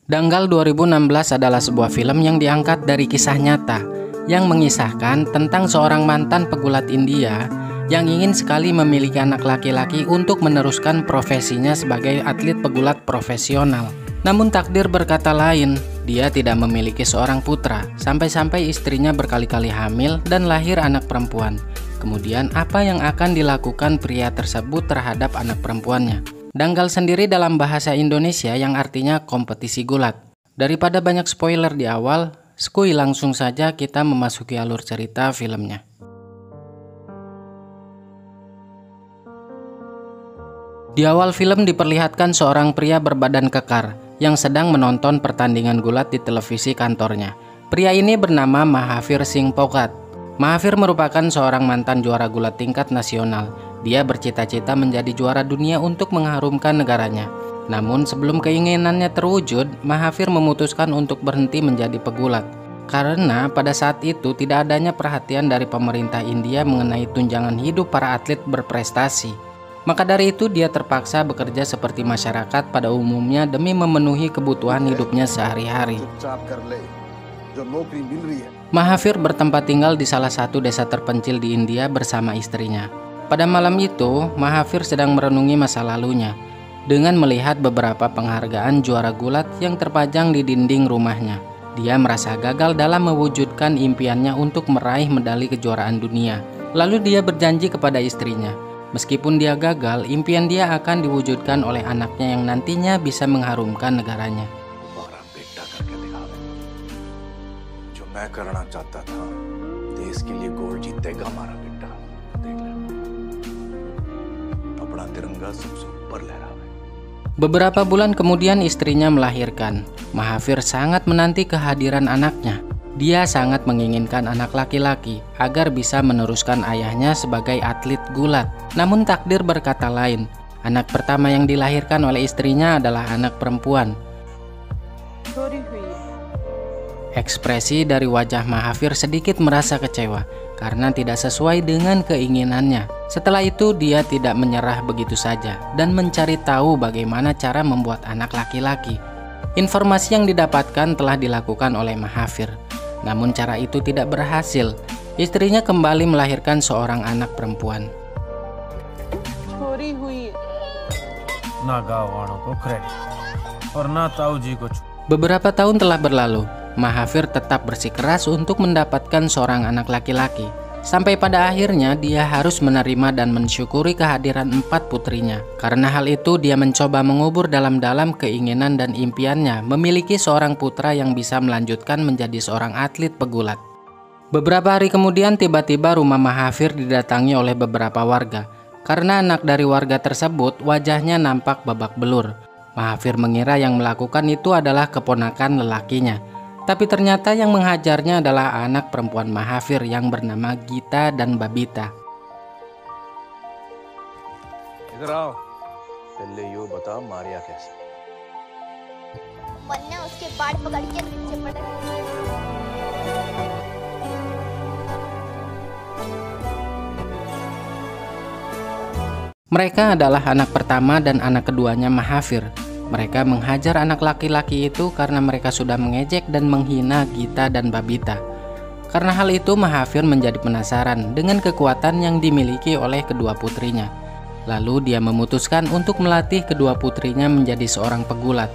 Danggal 2016 adalah sebuah film yang diangkat dari kisah nyata yang mengisahkan tentang seorang mantan pegulat India yang ingin sekali memiliki anak laki-laki untuk meneruskan profesinya sebagai atlet pegulat profesional. Namun takdir berkata lain, dia tidak memiliki seorang putra, sampai-sampai istrinya berkali-kali hamil dan lahir anak perempuan. Kemudian apa yang akan dilakukan pria tersebut terhadap anak perempuannya? Danggal sendiri dalam bahasa Indonesia yang artinya kompetisi gulat. Daripada banyak spoiler di awal, skuy langsung saja kita memasuki alur cerita filmnya. Di awal film diperlihatkan seorang pria berbadan kekar yang sedang menonton pertandingan gulat di televisi kantornya. Pria ini bernama Mahavir Singh Phogat. Mahavir merupakan seorang mantan juara gulat tingkat nasional. Dia bercita-cita menjadi juara dunia untuk mengharumkan negaranya. Namun sebelum keinginannya terwujud, Mahavir memutuskan untuk berhenti menjadi pegulat. Karena pada saat itu tidak adanya perhatian dari pemerintah India mengenai tunjangan hidup para atlet berprestasi. Maka dari itu dia terpaksa bekerja seperti masyarakat pada umumnya demi memenuhi kebutuhan hidupnya sehari-hari. Mahavir bertempat tinggal di salah satu desa terpencil di India bersama istrinya. Pada malam itu, Mahavir sedang merenungi masa lalunya dengan melihat beberapa penghargaan juara gulat yang terpajang di dinding rumahnya. Dia merasa gagal dalam mewujudkan impiannya untuk meraih medali kejuaraan dunia. Lalu dia berjanji kepada istrinya, meskipun dia gagal, impian dia akan diwujudkan oleh anaknya yang nantinya bisa mengharumkan negaranya. Beberapa bulan kemudian istrinya melahirkan. Mahavir sangat menanti kehadiran anaknya. Dia sangat menginginkan anak laki-laki agar bisa meneruskan ayahnya sebagai atlet gulat. Namun takdir berkata lain. Anak pertama yang dilahirkan oleh istrinya adalah anak perempuan. Ekspresi dari wajah Mahavir sedikit merasa kecewa karena tidak sesuai dengan keinginannya. Setelah itu dia tidak menyerah begitu saja dan mencari tahu bagaimana cara membuat anak laki-laki. Informasi yang didapatkan telah dilakukan oleh Mahavir. Namun cara itu tidak berhasil. Istrinya kembali melahirkan seorang anak perempuan. Beberapa tahun telah berlalu. Mahavir tetap bersikeras untuk mendapatkan seorang anak laki-laki. Sampai pada akhirnya dia harus menerima dan mensyukuri kehadiran 4 putrinya. Karena hal itu dia mencoba mengubur dalam-dalam keinginan dan impiannya memiliki seorang putra yang bisa melanjutkan menjadi seorang atlet pegulat. Beberapa hari kemudian tiba-tiba rumah Mahavir didatangi oleh beberapa warga. Karena anak dari warga tersebut wajahnya nampak babak belur. Mahavir mengira yang melakukan itu adalah keponakan lelakinya. Tapi ternyata yang menghajarnya adalah anak perempuan Mahavir yang bernama Gita dan Babita. Mereka adalah anak pertama dan anak keduanya Mahavir. Mereka menghajar anak laki-laki itu karena mereka sudah mengejek dan menghina Gita dan Babita. Karena hal itu Mahavir menjadi penasaran dengan kekuatan yang dimiliki oleh kedua putrinya. Lalu dia memutuskan untuk melatih kedua putrinya menjadi seorang pegulat.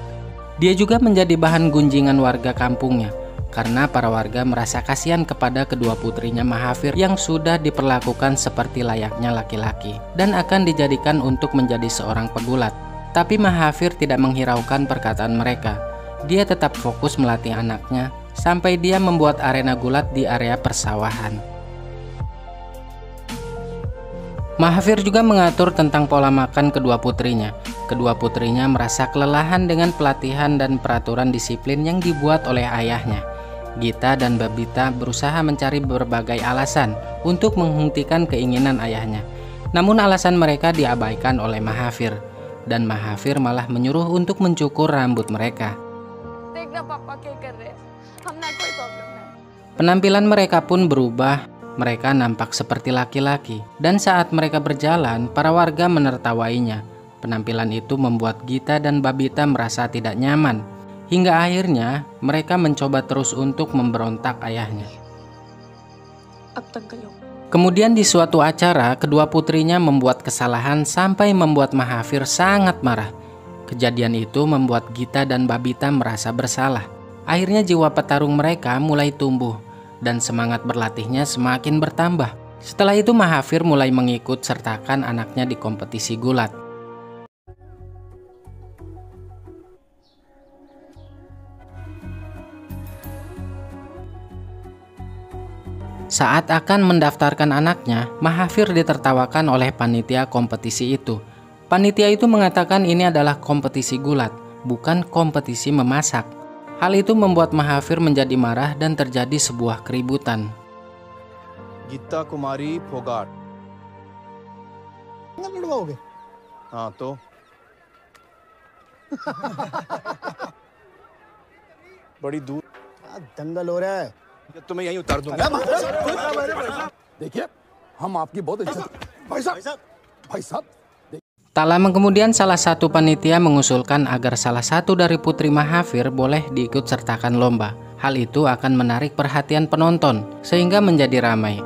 Dia juga menjadi bahan gunjingan warga kampungnya karena para warga merasa kasihan kepada kedua putrinya Mahavir yang sudah diperlakukan seperti layaknya laki-laki dan akan dijadikan untuk menjadi seorang pegulat. Tapi Mahavir tidak menghiraukan perkataan mereka. Dia tetap fokus melatih anaknya sampai dia membuat arena gulat di area persawahan. Mahavir juga mengatur tentang pola makan kedua putrinya. Kedua putrinya merasa kelelahan dengan pelatihan dan peraturan disiplin yang dibuat oleh ayahnya. Gita dan Babita berusaha mencari berbagai alasan untuk menghentikan keinginan ayahnya. Namun alasan mereka diabaikan oleh Mahavir. Dan Mahavir malah menyuruh untuk mencukur rambut mereka. Penampilan mereka pun berubah. Mereka nampak seperti laki-laki. Dan saat mereka berjalan, para warga menertawainya. Penampilan itu membuat Gita dan Babita merasa tidak nyaman. Hingga akhirnya mereka mencoba terus untuk memberontak ayahnya. Kemudian di suatu acara, kedua putrinya membuat kesalahan sampai membuat Mahafir sangat marah. Kejadian itu membuat Gita dan Babita merasa bersalah. Akhirnya jiwa petarung mereka mulai tumbuh dan semangat berlatihnya semakin bertambah. Setelah itu Mahafir mulai mengikut sertakan anaknya di kompetisi gulat. Saat akan mendaftarkan anaknya, Mahafir ditertawakan oleh panitia kompetisi itu. Panitia itu mengatakan ini adalah kompetisi gulat, bukan kompetisi memasak. Hal itu membuat Mahafir menjadi marah dan terjadi sebuah keributan. Gita Kumari Phogat. हाँ तो बड़ी दूर दंगल हो रहा है। तो मैं यहीं उतार दूंगा। देखिए हम आपकी बहुत इज्जत। भाई साहब Tak lama kemudian salah satu panitia mengusulkan agar salah satu dari putri Mahafir boleh diikut sertakan lomba. Hal itu akan menarik perhatian penonton sehingga menjadi ramai.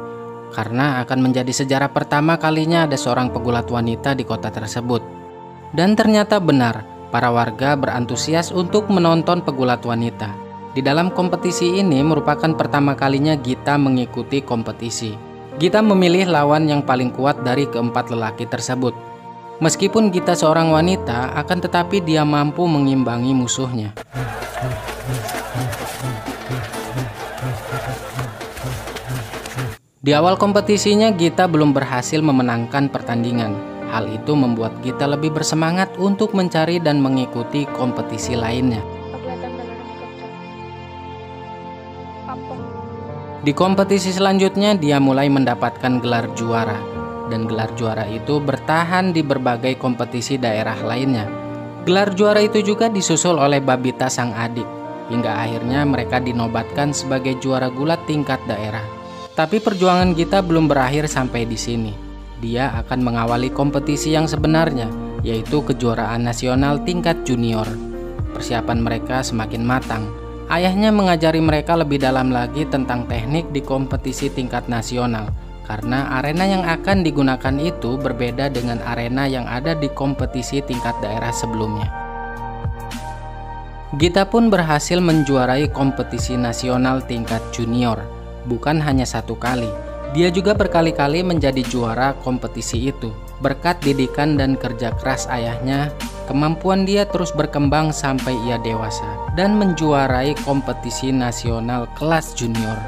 Karena akan menjadi sejarah pertama kalinya ada seorang pegulat wanita di kota tersebut. Dan ternyata benar, para warga berantusias untuk menonton pegulat wanita. Di dalam kompetisi ini merupakan pertama kalinya Gita mengikuti kompetisi. Gita memilih lawan yang paling kuat dari keempat lelaki tersebut. Meskipun Gita seorang wanita, akan tetapi dia mampu mengimbangi musuhnya. Di awal kompetisinya, Gita belum berhasil memenangkan pertandingan. Hal itu membuat Gita lebih bersemangat untuk mencari dan mengikuti kompetisi lainnya. Di kompetisi selanjutnya, dia mulai mendapatkan gelar juara. Dan gelar juara itu bertahan di berbagai kompetisi daerah lainnya. Gelar juara itu juga disusul oleh Babita sang adik. Hingga akhirnya mereka dinobatkan sebagai juara gulat tingkat daerah. Tapi perjuangan Gita belum berakhir sampai di sini. Dia akan mengawali kompetisi yang sebenarnya, yaitu kejuaraan nasional tingkat junior. Persiapan mereka semakin matang. Ayahnya mengajari mereka lebih dalam lagi tentang teknik di kompetisi tingkat nasional, karena arena yang akan digunakan itu berbeda dengan arena yang ada di kompetisi tingkat daerah sebelumnya. Gita pun berhasil menjuarai kompetisi nasional tingkat junior. Bukan hanya satu kali, dia juga berkali-kali menjadi juara kompetisi itu. Berkat didikan dan kerja keras ayahnya, kemampuan dia terus berkembang sampai ia dewasa dan menjuarai kompetisi nasional kelas junior.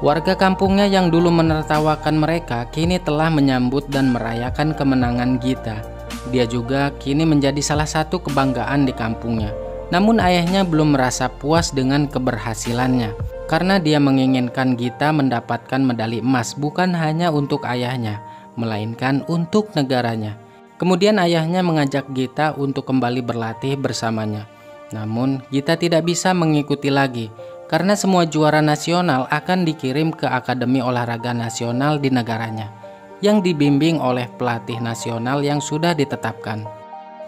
Warga kampungnya yang dulu menertawakan mereka kini telah menyambut dan merayakan kemenangan Gita. Dia juga kini menjadi salah satu kebanggaan di kampungnya. Namun ayahnya belum merasa puas dengan keberhasilannya, karena dia menginginkan Gita mendapatkan medali emas bukan hanya untuk ayahnya, melainkan untuk negaranya. Kemudian ayahnya mengajak Gita untuk kembali berlatih bersamanya. Namun Gita tidak bisa mengikuti lagi, karena semua juara nasional akan dikirim ke Akademi Olahraga Nasional di negaranya, yang dibimbing oleh pelatih nasional yang sudah ditetapkan.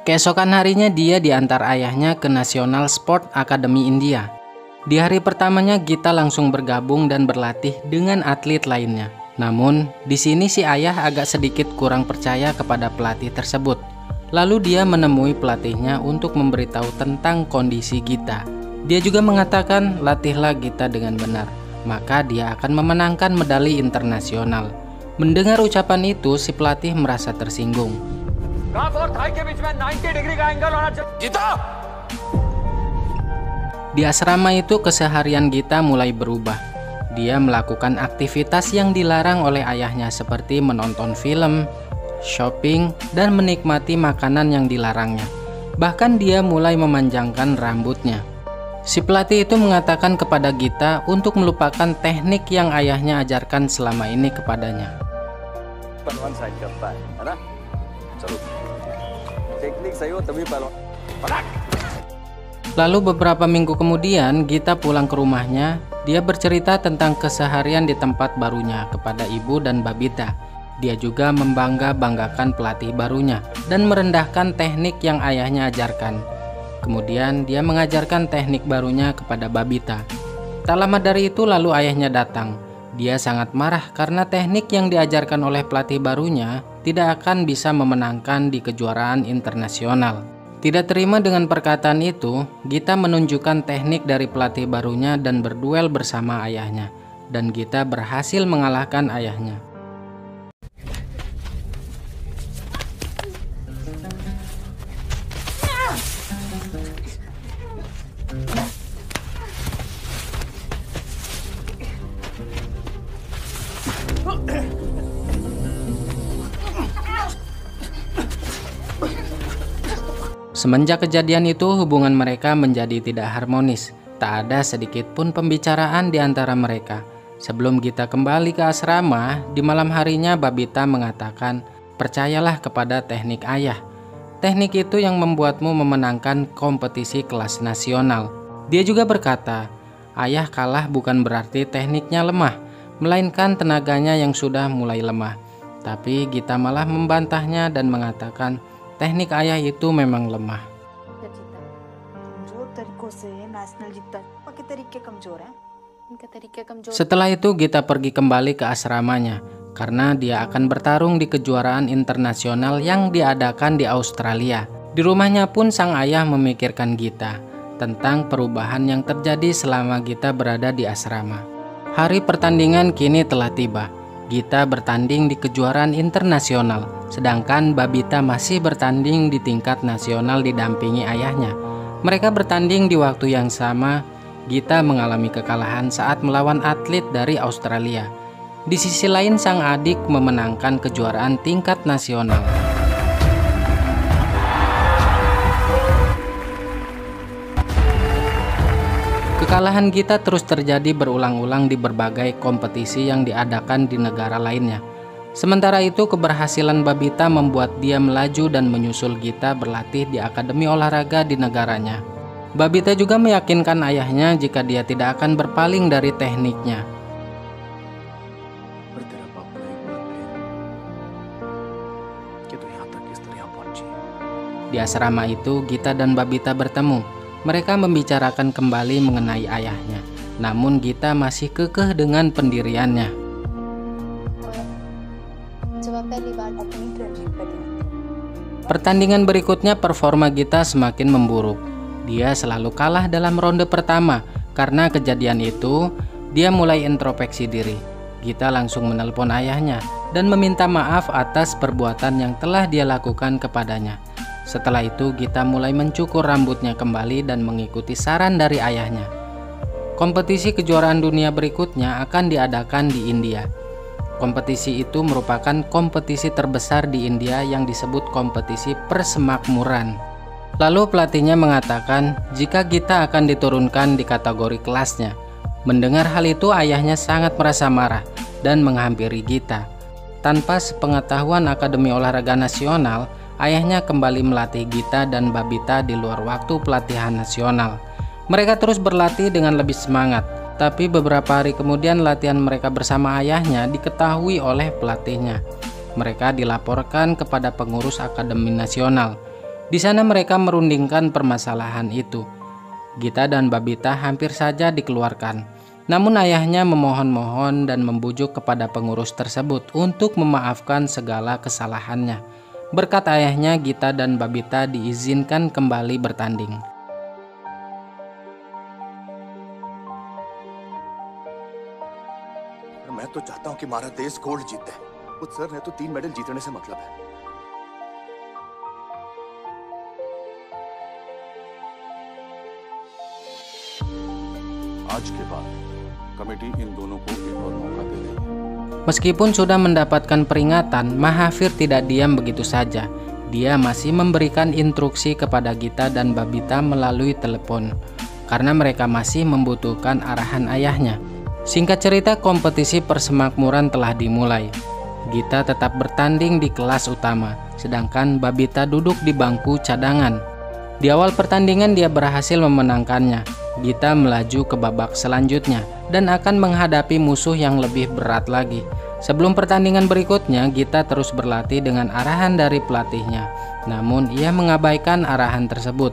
Keesokan harinya dia diantar ayahnya ke National Sport Academy India. Di hari pertamanya Gita langsung bergabung dan berlatih dengan atlet lainnya. Namun di sini si ayah agak sedikit kurang percaya kepada pelatih tersebut. Lalu dia menemui pelatihnya untuk memberitahu tentang kondisi Gita. Dia juga mengatakan latihlah Gita dengan benar, maka dia akan memenangkan medali internasional. Mendengar ucapan itu, si pelatih merasa tersinggung. Di asrama itu keseharian Gita mulai berubah. Dia melakukan aktivitas yang dilarang oleh ayahnya seperti menonton film, shopping, dan menikmati makanan yang dilarangnya. Bahkan dia mulai memanjangkan rambutnya. Si pelatih itu mengatakan kepada Gita untuk melupakan teknik yang ayahnya ajarkan selama ini kepadanya. Lalu beberapa minggu kemudian Gita pulang ke rumahnya. Dia bercerita tentang keseharian di tempat barunya kepada ibu dan Babita. Dia juga membangga-banggakan pelatih barunya dan merendahkan teknik yang ayahnya ajarkan. Kemudian dia mengajarkan teknik barunya kepada Babita. Tak lama dari itu lalu ayahnya datang. Dia sangat marah karena teknik yang diajarkan oleh pelatih barunya tidak akan bisa memenangkan di kejuaraan internasional. Tidak terima dengan perkataan itu, Gita menunjukkan teknik dari pelatih barunya dan berduel bersama ayahnya. Dan Gita berhasil mengalahkan ayahnya. Semenjak kejadian itu, hubungan mereka menjadi tidak harmonis. Tak ada sedikit pun pembicaraan di antara mereka. Sebelum Gita kembali ke asrama, di malam harinya Babita mengatakan, "Percayalah kepada teknik ayah. Teknik itu yang membuatmu memenangkan kompetisi kelas nasional." Dia juga berkata, "Ayah kalah bukan berarti tekniknya lemah, melainkan tenaganya yang sudah mulai lemah." Tapi Gita malah membantahnya dan mengatakan, teknik ayah itu memang lemah. Setelah itu Gita pergi kembali ke asramanya karena dia akan bertarung di kejuaraan internasional yang diadakan di Australia. Di rumahnya pun sang ayah memikirkan Gita tentang perubahan yang terjadi selama Gita berada di asrama. Hari pertandingan kini telah tiba. Gita bertanding di kejuaraan internasional, sedangkan Babita masih bertanding di tingkat nasional didampingi ayahnya. Mereka bertanding di waktu yang sama. Gita mengalami kekalahan saat melawan atlet dari Australia. Di sisi lain, sang adik memenangkan kejuaraan tingkat nasional. Kekalahan Gita terus terjadi berulang-ulang di berbagai kompetisi yang diadakan di negara lainnya. Sementara itu, keberhasilan Babita membuat dia melaju dan menyusul Gita berlatih di akademi olahraga di negaranya. Babita juga meyakinkan ayahnya jika dia tidak akan berpaling dari tekniknya. Di asrama itu, Gita dan Babita bertemu. Mereka membicarakan kembali mengenai ayahnya. Namun Gita masih kekeh dengan pendiriannya. Pertandingan berikutnya performa Gita semakin memburuk. Dia selalu kalah dalam ronde pertama. Karena kejadian itu, dia mulai introspeksi diri. Gita langsung menelpon ayahnya dan meminta maaf atas perbuatan yang telah dia lakukan kepadanya. Setelah itu Gita mulai mencukur rambutnya kembali dan mengikuti saran dari ayahnya. Kompetisi kejuaraan dunia berikutnya akan diadakan di India. Kompetisi itu merupakan kompetisi terbesar di India yang disebut kompetisi persemakmuran. Lalu pelatihnya mengatakan jika Gita akan diturunkan di kategori kelasnya. Mendengar hal itu ayahnya sangat merasa marah dan menghampiri Gita. Tanpa sepengetahuan Akademi Olahraga Nasional, ayahnya kembali melatih Gita dan Babita di luar waktu pelatihan nasional. Mereka terus berlatih dengan lebih semangat, tapi beberapa hari kemudian latihan mereka bersama ayahnya diketahui oleh pelatihnya. Mereka dilaporkan kepada pengurus Akademi Nasional. Di sana mereka merundingkan permasalahan itu. Gita dan Babita hampir saja dikeluarkan. Namun ayahnya memohon-mohon dan membujuk kepada pengurus tersebut untuk memaafkan segala kesalahannya. Berkat ayahnya, Gita dan Babita diizinkan kembali bertanding. मैं तो चाहता हूं कि हमारा देश गोल्ड जीते। उस सर ने तो 3 मेडल जीतने से मतलब है। आज के बाद कमेटी इन दोनों को एक और मौका दे रही है। Meskipun sudah mendapatkan peringatan, Mahathir tidak diam begitu saja. Dia masih memberikan instruksi kepada Gita dan Babita melalui telepon, karena mereka masih membutuhkan arahan ayahnya. Singkat cerita, kompetisi persemakmuran telah dimulai. Gita tetap bertanding di kelas utama, sedangkan Babita duduk di bangku cadangan. Di awal pertandingan dia berhasil memenangkannya. Gita melaju ke babak selanjutnya dan akan menghadapi musuh yang lebih berat lagi. Sebelum pertandingan berikutnya, Gita terus berlatih dengan arahan dari pelatihnya. Namun ia mengabaikan arahan tersebut.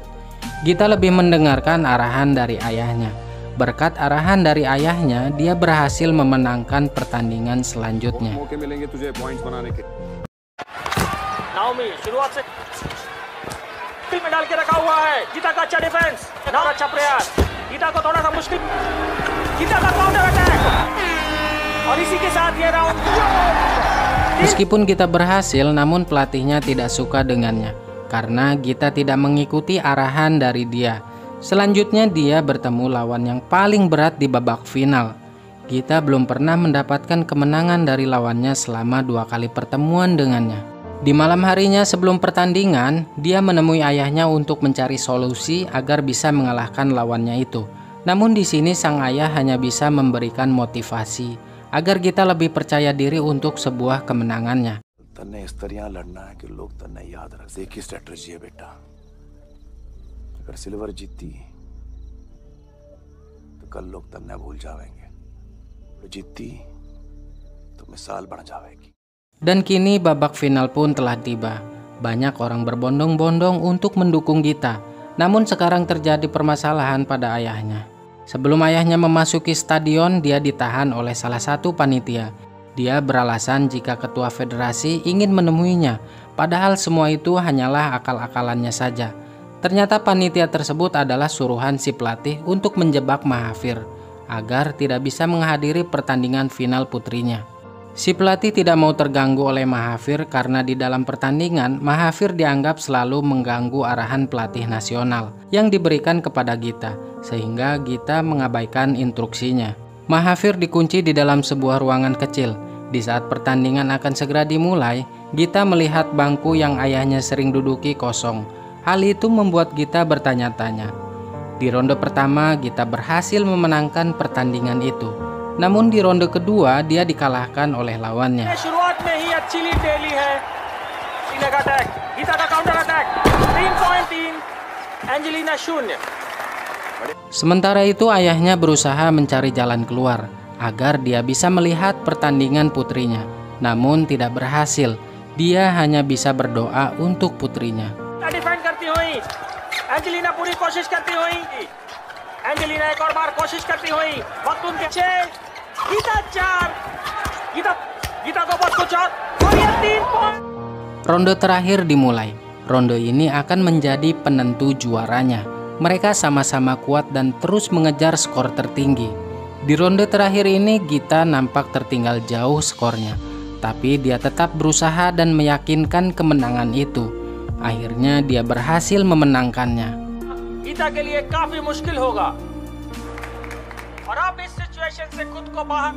Gita lebih mendengarkan arahan dari ayahnya. Berkat arahan dari ayahnya, dia berhasil memenangkan pertandingan selanjutnya. Naomi शुरुआत से मुश्किल में डाल के रखा हुआ है। गीता का अच्छा डिफेंस, अच्छा प्रयास। गीता को थोड़ा सा मुश्किल, गीता का काउंटर अटैक और इसी के साथ ये round. Meskipun Gita berhasil, namun pelatihnya tidak suka dengannya karena Gita tidak mengikuti arahan dari dia. Selanjutnya dia bertemu lawan yang paling berat di babak final. Gita belum pernah mendapatkan kemenangan dari lawannya selama 2 kali pertemuan dengannya. Di malam harinya sebelum pertandingan, dia menemui ayahnya untuk mencari solusi agar bisa mengalahkan lawannya itu. Namun di sini sang ayah hanya bisa memberikan motivasi agar Gita lebih percaya diri untuk sebuah kemenangannya. Dan kini babak final pun telah tiba. Banyak orang berbondong-bondong untuk mendukung Gita. Namun sekarang terjadi permasalahan pada ayahnya. Sebelum ayahnya memasuki stadion, dia ditahan oleh salah satu panitia. Dia beralasan jika ketua federasi ingin menemuinya, padahal semua itu hanyalah akal-akalannya saja. Ternyata panitia tersebut adalah suruhan si pelatih untuk menjebak Mahafir agar tidak bisa menghadiri pertandingan final putrinya. Si pelatih tidak mau terganggu oleh Mahafir karena di dalam pertandingan Mahafir dianggap selalu mengganggu arahan pelatih nasional yang diberikan kepada Gita, sehingga Gita mengabaikan instruksinya. Mahafir dikunci di dalam sebuah ruangan kecil. Di saat pertandingan akan segera dimulai, Gita melihat bangku yang ayahnya sering duduki kosong. Hal itu membuat Gita bertanya-tanya. Di ronde pertama, Gita berhasil memenangkan pertandingan itu. Namun di ronde kedua dia dikalahkan oleh lawannya. Sementara itu ayahnya berusaha mencari jalan keluar agar dia bisa melihat pertandingan putrinya. Namun tidak berhasil. Dia hanya bisa berdoa untuk putrinya. Angelina एक और बार कोशिश करती हुई वक्त उनके 6 गीता को बहुत कुछ और ये 3 point. Ronde terakhir dimulai. Ronde ini akan menjadi penentu juaranya. Mereka sama-sama kuat dan terus mengejar skor tertinggi. Di ronde terakhir ini Gita nampak tertinggal jauh skornya, tapi dia tetap berusaha dan meyakinkan kemenangan itu. Akhirnya dia berhasil memenangkannya. Gita के लिए काफी मुश्किल होगा और आप इस सिचुएशन से खुद को बाहर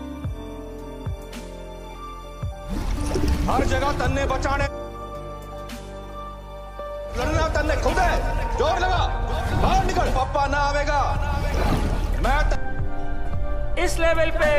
हर जगह तन्ने बचाने लड़ना तन्ने खुद है जोर लगा बाहर निकल पापा ना आवेगा मैं इस लेवल पे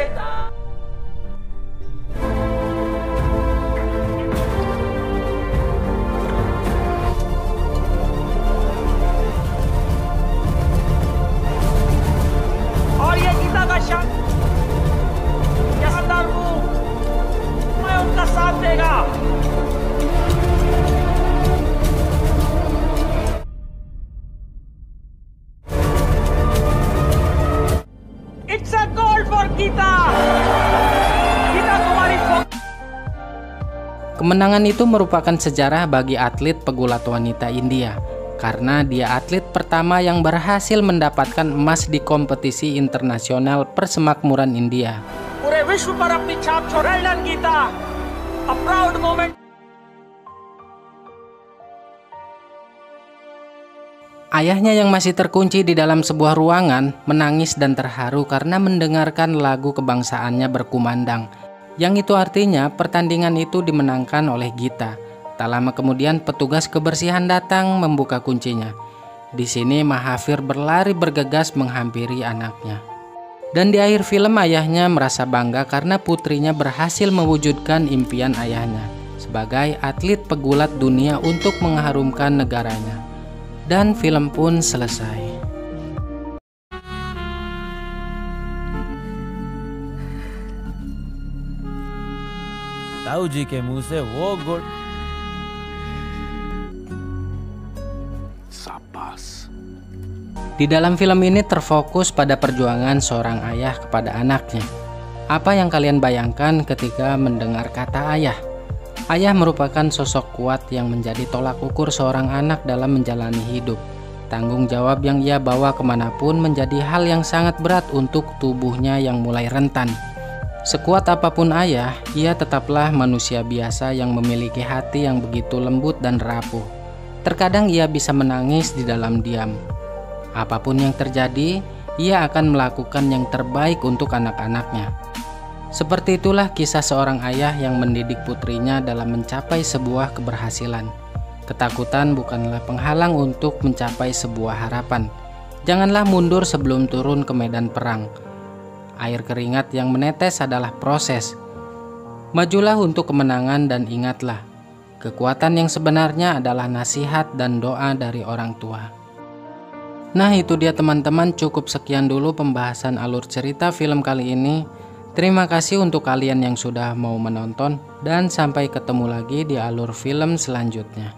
It's a goal for Gita. Kemenangan itu merupakan sejarah bagi atlet pegulat wanita India karena dia atlet pertama yang berhasil mendapatkan emas di kompetisi internasional persemakmuran India. पूरे विश्व पर अपनी छाप छोड़ी Gita. A proud moment. Ayahnya yang masih terkunci di dalam sebuah ruangan menangis dan terharu karena mendengarkan lagu kebangsaannya berkumandang. Yang itu artinya pertandingan itu dimenangkan oleh Gita. Tak lama kemudian petugas kebersihan datang membuka kuncinya. Di sini Mahafir berlari bergegas menghampiri anaknya. Dan di akhir film ayahnya merasa bangga karena putrinya berhasil mewujudkan impian ayahnya sebagai atlet pegulat dunia untuk mengharumkan negaranya. Dan film pun selesai. ताऊ जी के मुंह से वो गुड़। शाबाश। Di dalam film ini terfokus pada perjuangan seorang ayah kepada anaknya. Apa yang kalian bayangkan ketika mendengar kata ayah? Ayah merupakan sosok kuat yang menjadi tolak ukur seorang anak dalam menjalani hidup. Tanggung jawab yang ia bawa kemanapun menjadi hal yang sangat berat untuk tubuhnya yang mulai rentan. Sekuat apapun ayah, ia tetaplah manusia biasa yang memiliki hati yang begitu lembut dan rapuh. Terkadang ia bisa menangis di dalam diam. Apapun yang terjadi, ia akan melakukan yang terbaik untuk anak-anaknya. Seperti itulah kisah seorang ayah yang mendidik putrinya dalam mencapai sebuah keberhasilan. Ketakutan bukanlah penghalang untuk mencapai sebuah harapan. Janganlah mundur sebelum turun ke medan perang. Air keringat yang menetes adalah proses. Majulah untuk kemenangan dan ingatlah, kekuatan yang sebenarnya adalah nasihat dan doa dari orang tua. Nah, itu dia teman-teman, cukup sekian dulu pembahasan alur cerita film kali ini. Terima kasih untuk kalian yang sudah mau menonton dan sampai ketemu lagi di alur film selanjutnya.